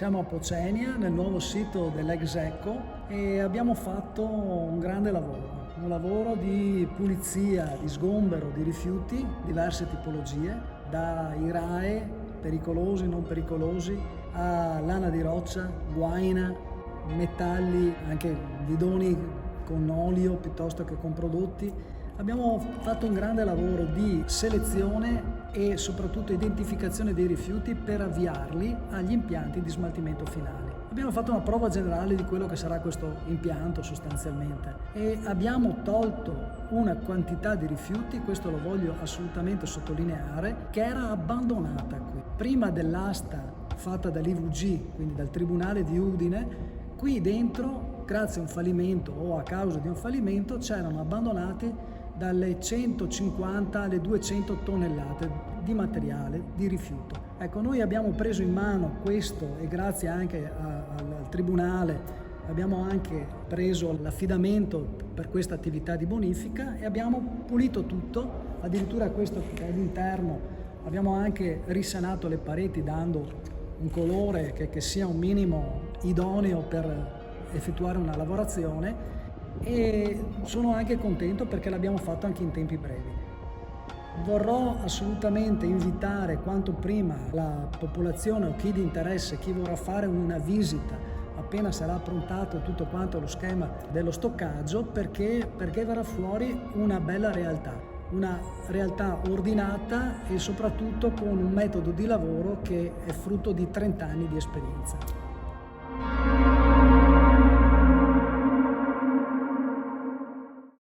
Siamo a Pocenia, nel nuovo sito dell'Execo, e abbiamo fatto un grande lavoro di pulizia, di sgombero di rifiuti, diverse tipologie, dai RAEE, pericolosi, non pericolosi, a lana di roccia, guaina, metalli, anche bidoni con olio piuttosto che con prodotti. Abbiamo fatto un grande lavoro di selezione e soprattutto identificazione dei rifiuti per avviarli agli impianti di smaltimento finali. Abbiamo fatto una prova generale di quello che sarà questo impianto sostanzialmente e abbiamo tolto una quantità di rifiuti, questo lo voglio assolutamente sottolineare, che era abbandonata qui. Prima dell'asta fatta dall'IVG, quindi dal Tribunale di Udine, qui dentro, grazie a un fallimento o a causa di un fallimento, c'erano abbandonati dalle 150 alle 200 tonnellate di materiale, di rifiuto. Ecco, noi abbiamo preso in mano questo e grazie anche al Tribunale abbiamo anche preso l'affidamento per questa attività di bonifica e abbiamo pulito tutto, addirittura questo che è all'interno abbiamo anche risanato le pareti dando un colore che sia un minimo idoneo per effettuare una lavorazione, e sono anche contento perché l'abbiamo fatto anche in tempi brevi. Vorrò assolutamente invitare quanto prima la popolazione o chi di interesse, chi vorrà fare una visita appena sarà approntato tutto quanto lo schema dello stoccaggio, perché verrà fuori una bella realtà ordinata e soprattutto con un metodo di lavoro che è frutto di 30 anni di esperienza.